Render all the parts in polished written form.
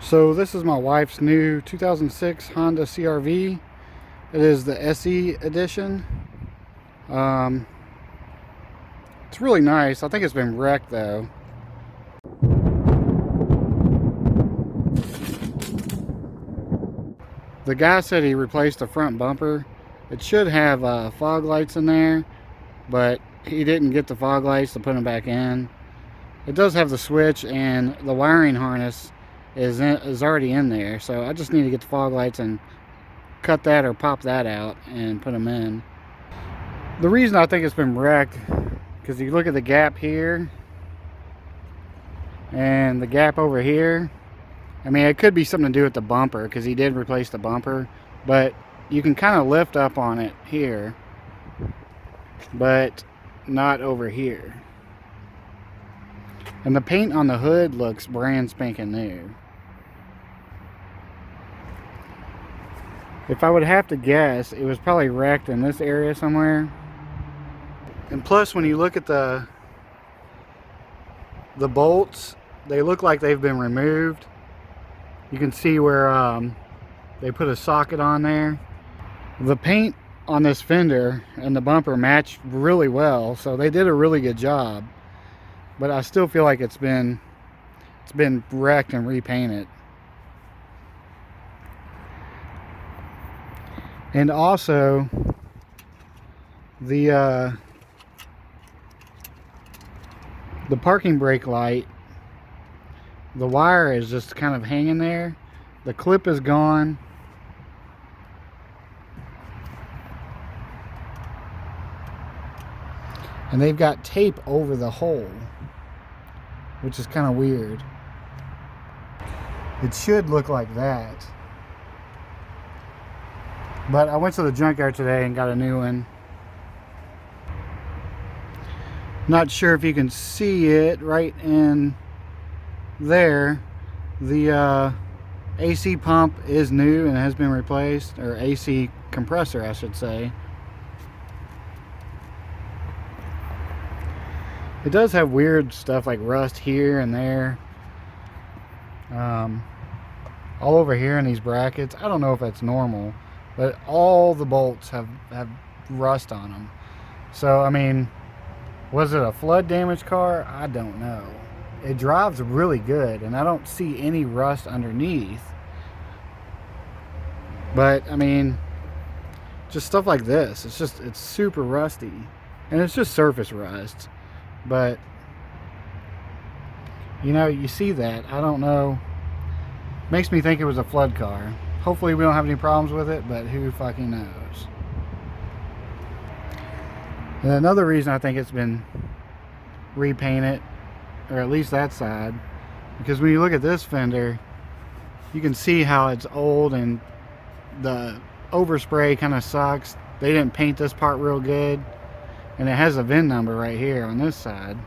So this is my wife's new 2006 Honda CRV. It is the SE edition. Um, it's really nice. I think it's been wrecked though. The guy said he replaced the front bumper. It should have fog lights in there, but he didn't get the fog lights to put them back in. It does have the switch, and the wiring harness is already in there, so I just need to get the fog lights and cut that or pop that out and put them in. The reason I think it's been wrecked, because you look at the gap here and the gap over here. I mean, it could be something to do with the bumper, because he did replace the bumper, but you can kind of lift up on it here, but not over here. And the paint on the hood looks brand spanking new. If I would have to guess, it was probably wrecked in this area somewhere. And plus, when you look at the bolts, they look like they've been removed. You can see where they put a socket on there. The paint on this fender and the bumper matched really well, so they did a really good job. But I still feel like it's been wrecked and repainted. And also the parking brake light, the wire is just kind of hanging there. The clip is gone. And they've got tape over the hole, which is kind of weird. It should look like that. But I went to the junkyard today and got a new one. Not sure if you can see it right in there. The AC pump is new and has been replaced, or AC compressor I should say. It does have weird stuff like rust here and there, all over here in these brackets. I don't know if that's normal, but all the bolts have rust on them. So I mean, was it a flood damaged car? I don't know. It drives really good, and I don't see any rust underneath. But I mean, just stuff like this, it's super rusty, and it's just surface rust. But you know, you see that. I don't know. Makes me think it was a flood car. Hopefully we don't have any problems with it, but who fucking knows. And another reason I think it's been repainted, or at least that side, because when you look at this fender, you can see how it's old and the overspray kind of sucks. They didn't paint this part real good. And it has a VIN number right here on this side.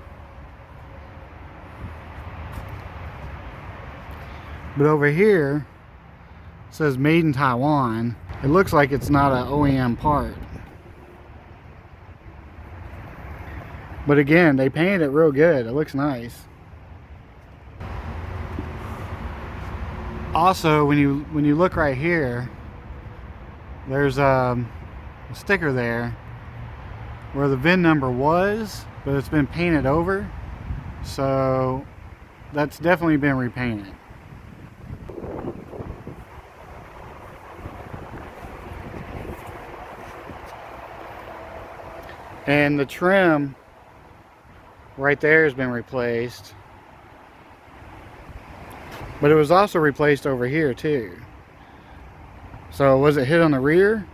But over here, it says made in Taiwan. It looks like it's not an OEM part. But again, they painted it real good. It looks nice. Also, when you look right here, there's a sticker there where the VIN number was, but it's been painted over, so that's definitely been repainted. And the trim right there has been replaced, but it was also replaced over here too. So was it hit on the rear?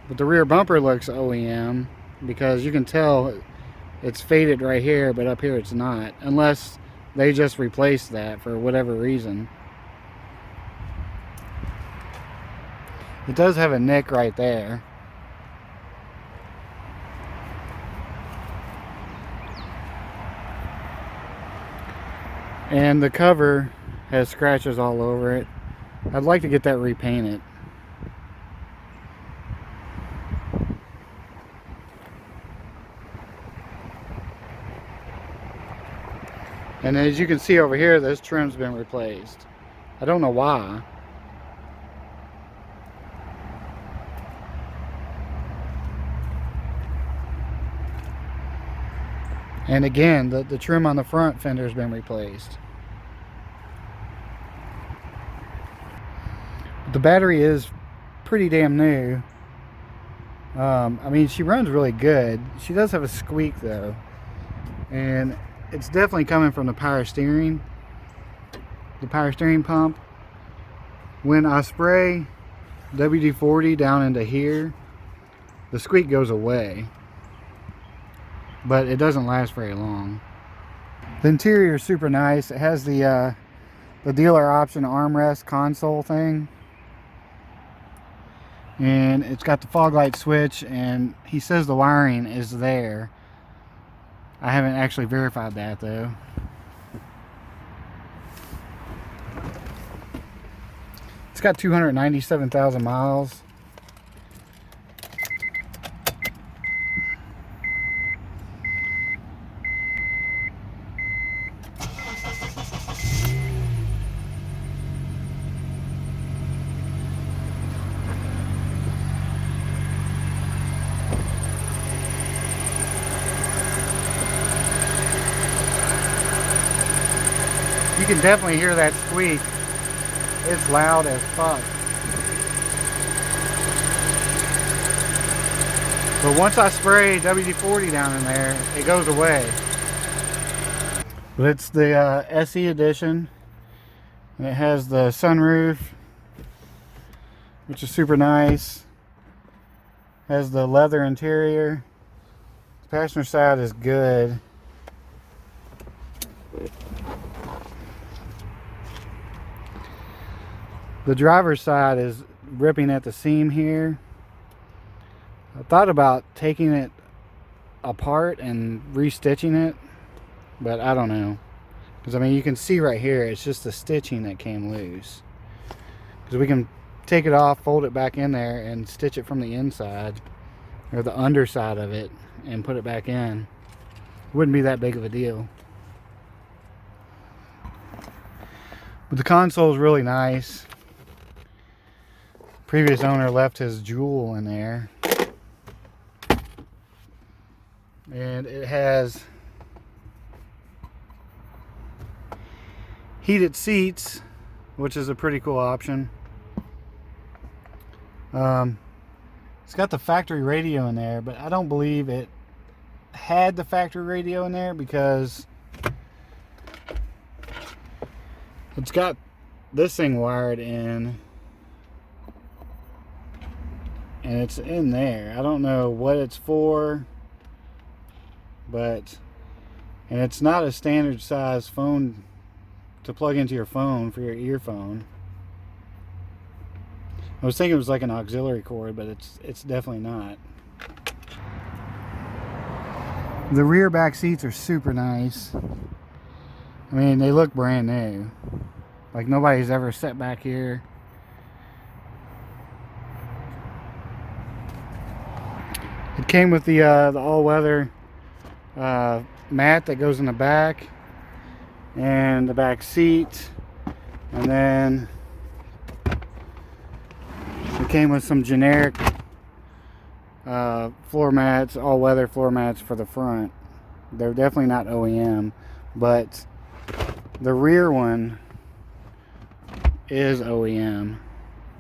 But the rear bumper looks OEM, because you can tell it's faded right here, but up here it's not, unless they just replaced that for whatever reason. It does have a nick right there. And the cover has scratches all over it. I'd like to get that repainted. And as you can see over here, this trim's been replaced. I don't know why. And again, the trim on the front fender has been replaced. The battery is pretty damn new. I mean, she runs really good. She does have a squeak though. And it's definitely coming from the power steering pump. When I spray WD-40 down into here, the squeak goes away. But it doesn't last very long. The interior is super nice. It has the dealer option armrest console thing, and it's got the fog light switch, and he says the wiring is there. I haven't actually verified that though. It's got 297,000 miles. You can definitely hear that squeak. It's loud as fuck. But once I spray WD-40 down in there, it goes away. But it's the SE edition. And it has the sunroof, which is super nice. Has the leather interior. The passenger side is good. The driver's side is ripping at the seam here. I thought about taking it apart and restitching it, but I don't know. Because I mean, you can see right here, it's just the stitching that came loose. Because we can take it off, fold it back in there, and stitch it from the inside, or the underside of it, and put it back in. Wouldn't be that big of a deal. But the console is really nice. Previous owner left his jewel in there. And it has heated seats, which is a pretty cool option. It's got the factory radio in there, but I don't believe it had the factory radio in there because it's got this thing wired in. And it's in there. I don't know what it's for, but, and it's not a standard size phone to plug into your phone for your earphone. I was thinking it was like an auxiliary cord, but it's definitely not. The rear back seats are super nice. I mean, they look brand new. Like nobody's ever sat back here. It came with the all-weather mat that goes in the back and the back seat, and then it came with some generic floor mats, all-weather floor mats for the front. They're definitely not OEM, but the rear one is OEM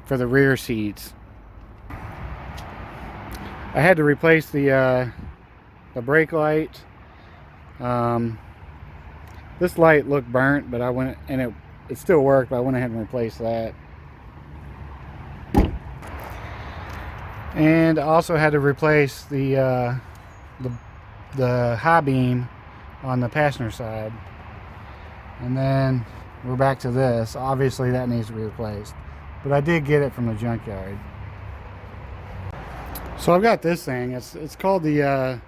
for the rear seats. I had to replace the brake light. This light looked burnt, but I went, and it still worked, but I went ahead and replaced that. And I also had to replace the high beam on the passenger side. And then we're back to this. Obviously that needs to be replaced, but I did get it from the junkyard. So I've got this thing. It's called the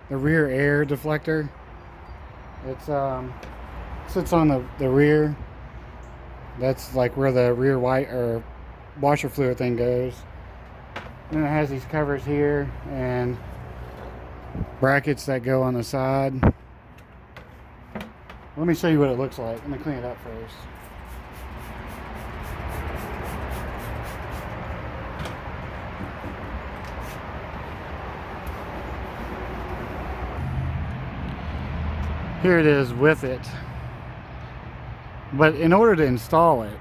Rear Air Deflector. It's sits on the rear. That's like where the rear white or washer fluid thing goes. And it has these covers here and brackets that go on the side. Let me show you what it looks like. Let me clean it up first. Here it is with it. But in order to install it,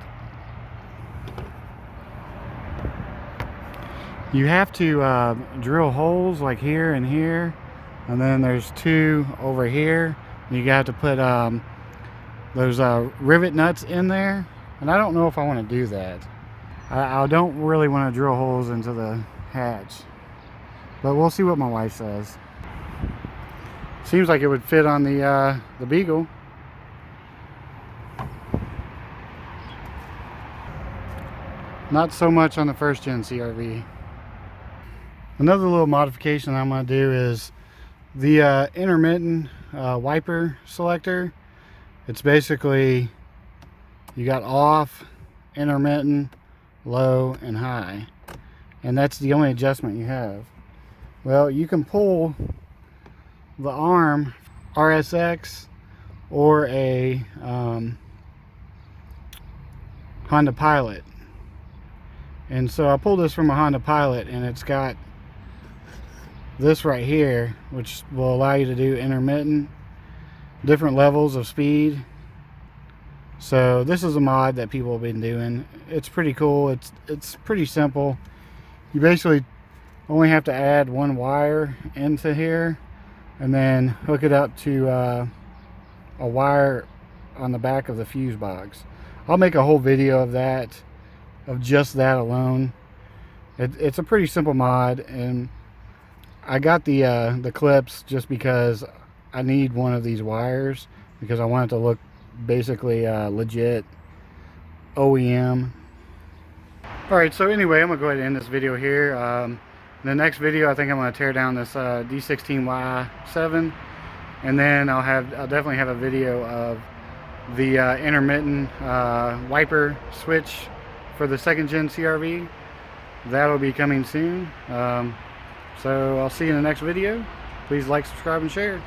you have to drill holes like here and here, and then there's 2 over here. You got to put those rivet nuts in there, and I don't know if I want to do that. I don't really want to drill holes into the hatch, but we'll see what my wife says. Seems like it would fit on the Beagle. Not so much on the first gen CRV. Another little modification I'm going to do is the intermittent wiper selector. It's basically, you got off, intermittent, low, and high. And that's the only adjustment you have. Well, you can pull the arm RSX or a Honda Pilot. And so I pulled this from a Honda Pilot, and it's got this right here, which will allow you to do intermittent, different levels of speed. So this is a mod that people have been doing. It's pretty cool. It's pretty simple. You basically only have to add 1 wire into here and then hook it up to a wire on the back of the fuse box. I'll make a whole video of that, of just that alone. It's a pretty simple mod, and I got the clips just because I need one of these wires, because I want it to look basically legit OEM. Alright, so anyway, I'm going to go ahead and end this video here. In the next video, I think I'm going to tear down this D16Y7, and then I'll definitely have a video of the intermittent wiper switch for the 2nd gen CRV. That'll be coming soon. So I'll see you in the next video. Please like, subscribe, and share.